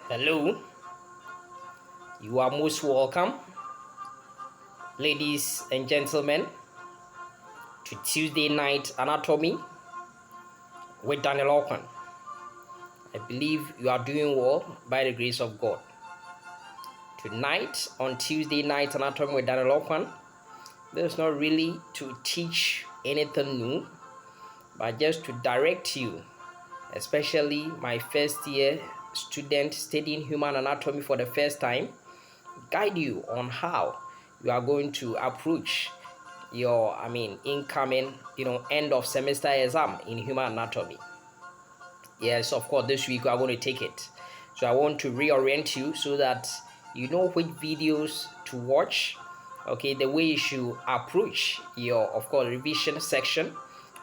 Hello, you are most welcome, ladies and gentlemen, to Tuesday Night Anatomy with Daniel Okwan. I believe you are doing well by the grace of God. Tonight, on Tuesday Night Anatomy with Daniel Okwan, this is not really to teach anything new, but just to direct you, especially my first year student studying human anatomy for the first time, guide you on how you are going to approach your incoming end of semester exam in human anatomy. Yes, of course, this week we are going to take it, so I want to reorient you so that you know which videos to watch, okay, the way you should approach your, of course, revision section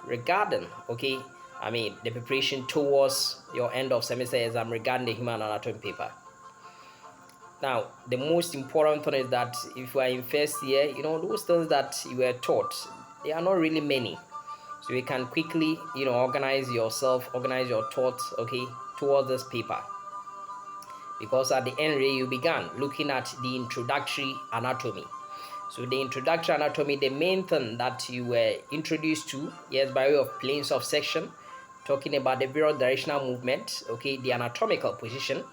regarding, okay, the preparation towards your end of semester exam regarding the human anatomy paper. Now, the most important thing is that if you are in first year, those things that you were taught, they are not really many. So you can quickly, organize yourself, organize your thoughts, okay, towards this paper. Because at the end, you began looking at the introductory anatomy. So the introductory anatomy, the main thing that you were introduced to, yes, by way of planes of section, talking about the various directional movement, okay, the anatomical position.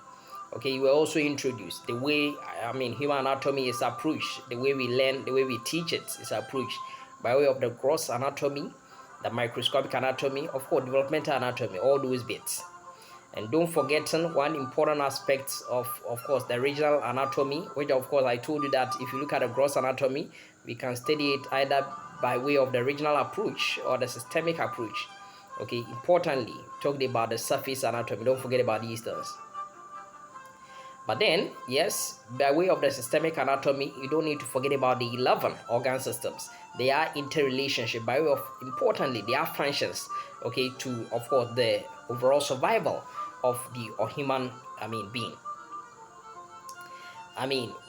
Okay, you were also introduced the way human anatomy is approached, the way we learn, the way we teach it is approached by way of the gross anatomy, the microscopic anatomy, of course, developmental anatomy, all those bits. And don't forget one important aspect of course, the regional anatomy, which of course I told you that if you look at the gross anatomy, we can study it either by way of the regional approach or the systemic approach. Okay, importantly, talked about the surface anatomy. Don't forget about these things. But then, yes, by way of the systemic anatomy, you don't need to forget about the 11 organ systems. They are interrelationship by way of, importantly, they are functions, okay, to, of course, the overall survival of the human, being.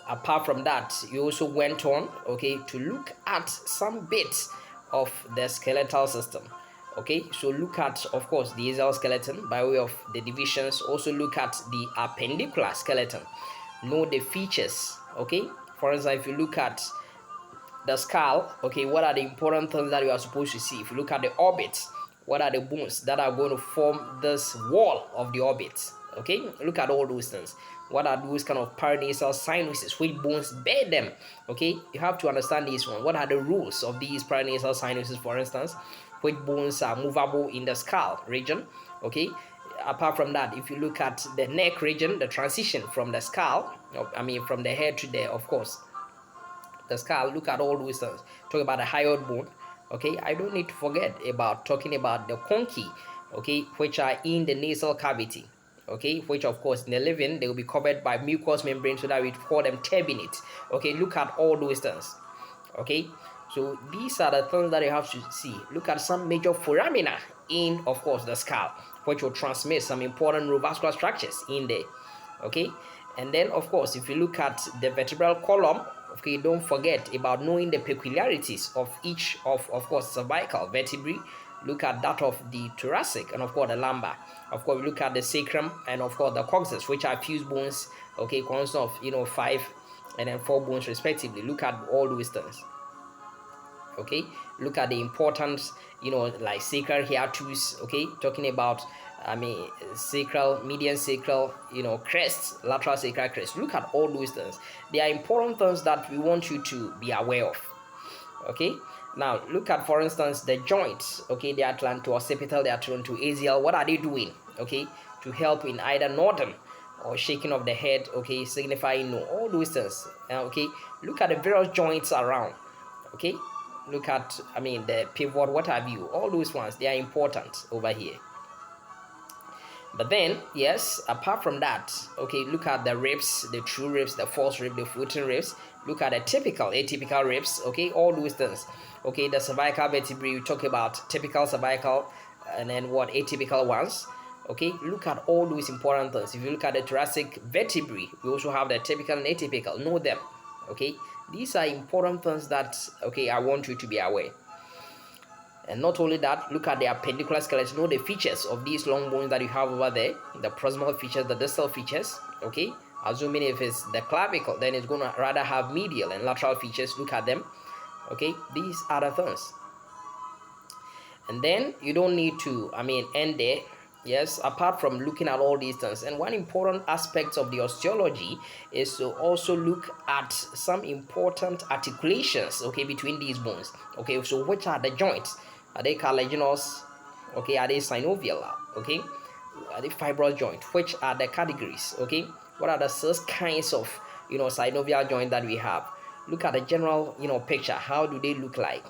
Apart from that, you also went on, okay, to look at some bits of the skeletal system. Okay, so look at, of course, the axial skeleton by way of the divisions. Also look at the appendicular skeleton. Know the features. Okay, for instance, if you look at the skull, okay, what are the important things that you are supposed to see? If you look at the orbit, what are the bones that are going to form this wall of the orbit? Okay, look at all those things. What are those kind of paranasal sinuses? Which bones bear them? Okay, you have to understand this one. What are the rules of these paranasal sinuses, for instance? Which bones are movable in the skull region? Okay, apart from that, if you look at the neck region, the transition from the skull, from the head to the, of course, the skull, look at all those things. Talk about the hyoid bone. Okay, I don't need to forget about talking about the conchi, okay, which are in the nasal cavity, okay, which of course in the living they will be covered by mucous membrane, so that we call them turbinate. Okay, look at all those things. Okay, so these are the things that you have to see. Look at some major foramina in, of course, the skull, which will transmit some important neurovascular structures in there. Okay, and then of course, if you look at the vertebral column, okay, don't forget about knowing the peculiarities of each of course, cervical vertebrae. Look at that of the thoracic and of course the lumbar. Of course, we look at the sacrum and of course the coccyx, which are fused bones, okay, consist of 5 and then 4 bones respectively. Look at all those things. Okay, look at the importance, like sacral hiatus, okay, talking about sacral, median sacral, crest, lateral sacral crest. Look at all those things. They are important things that we want you to be aware of. Okay, now look at, for instance, the joints. Okay, the atlanto-occipital, the atlanto-axial. What are they doing? Okay, to help in either nodding or shaking of the head, okay, signifying no, all those things. Okay, look at the various joints around. Okay, look at the pivot, what have you, all those ones, they are important over here. But then, yes, apart from that, okay, look at the ribs, the true ribs, the false rib, the floating ribs. Look at the typical, atypical ribs, okay, all those things. Okay, the cervical vertebrae, we talk about typical cervical, and then what, atypical ones. Okay, look at all those important things. If you look at the thoracic vertebrae, we also have the typical and atypical. Know them. Okay, these are important things that, okay, I want you to be aware. And not only that, look at the appendicular skeleton, know the features of these long bones that you have over there, the proximal features, the distal features. Okay, assuming if it's the clavicle, then it's going to rather have medial and lateral features. Look at them. Okay, these are the things. And then you don't need to end there. Yes, apart from looking at all these things, and one important aspect of the osteology is to also look at some important articulations, okay, between these bones. Okay, so which are the joints? Are they cartilaginous? Okay, are they synovial? Okay, are they fibrous joint? Which are the categories? Okay, what are the 6 kinds of synovial joint that we have? Look at the general picture. How do they look like?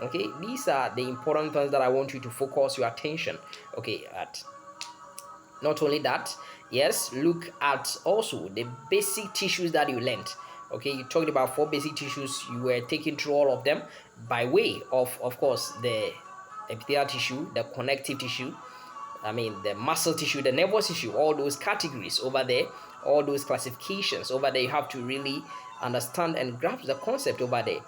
Okay, these are the important things that I want you to focus your attention, okay, at. Not only that, yes, look at also the basic tissues that you learned. Okay, you talked about 4 basic tissues. You were taking through all of them by way of course, the epithelial tissue, the connective tissue, the muscle tissue, the nervous tissue, all those categories over there, all those classifications over there. You have to really understand and grasp the concept over there.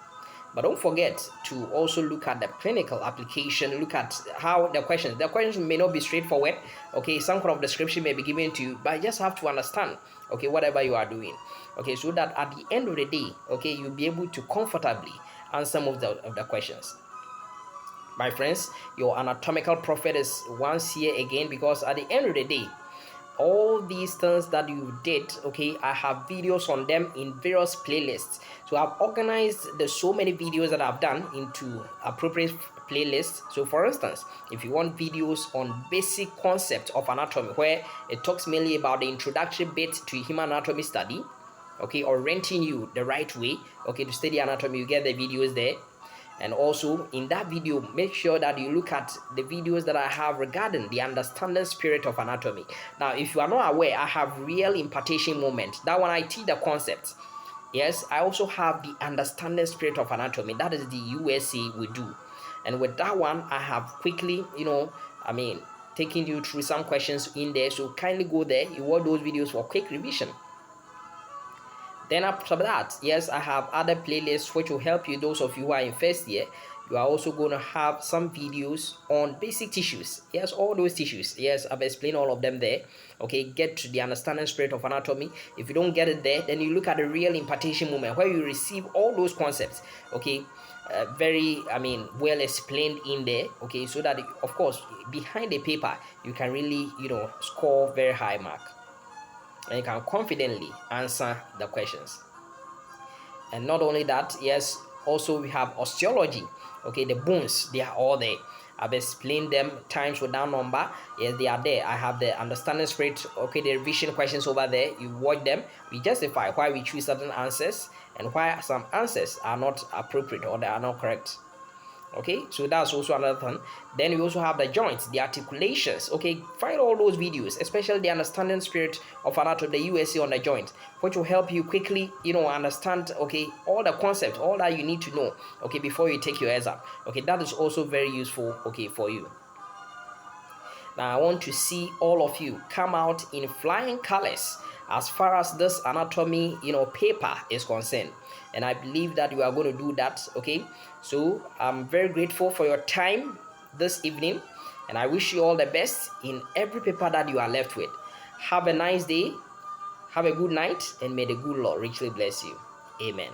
But don't forget to also look at the clinical application. Look at how the questions may not be straightforward. Okay, some kind of description may be given to you, but you just have to understand, okay, whatever you are doing. Okay, so that at the end of the day, okay, you'll be able to comfortably answer most of the questions. My friends, your anatomical prophet is once here again, because at the end of the day, all these things that you did, okay, I have videos on them in various playlists. So I've organized the so many videos that I've done into appropriate playlists. So for instance, if you want videos on basic concept of anatomy, where it talks mainly about the introductory bit to human anatomy study, okay, orienting you the right way, okay, to study anatomy, you get the videos there. And also in that video, make sure that you look at the videos that I have regarding the understanding spirit of anatomy. Now, if you are not aware, I have real impartation moment. That one I teach the concepts. Yes, I also have the understanding spirit of anatomy. That is the USA we do. And with that one, I have quickly, taking you through some questions in there. So kindly go there. You watch those videos for quick revision. Then after that, yes, I have other playlists which will help you. Those of you who are in first year, you are also going to have some videos on basic tissues. Yes, all those tissues. Yes, I've explained all of them there. Okay, get to the understanding spirit of anatomy. If you don't get it there, then you look at the real impartation moment, where you receive all those concepts. Okay, very well explained in there. Okay, so that of course behind the paper you can really score very high mark, and you can confidently answer the questions. And not only that, yes, also we have osteology. Okay, the bones, they are all there. I've explained them times without number. Yes, they are there. I have the understanding spirit. Okay, the revision questions over there. You watch them. We justify why we choose certain answers and why some answers are not appropriate or they are not correct. Okay, so that's also another thing. Then we also have the joints, the articulations. Okay, find all those videos, especially the understanding spirit of anatomy, the USA on the joint, which will help you quickly understand, okay, all the concepts, all that you need to know, okay, before you take your exam. Okay, that is also very useful, okay, for you. Now I want to see all of you come out in flying colors as far as this anatomy paper is concerned, and I believe that you are going to do that. Okay, so I'm very grateful for your time this evening, and I wish you all the best in every paper that you are left with. Have a nice day, have a good night, and may the good Lord richly bless you. Amen.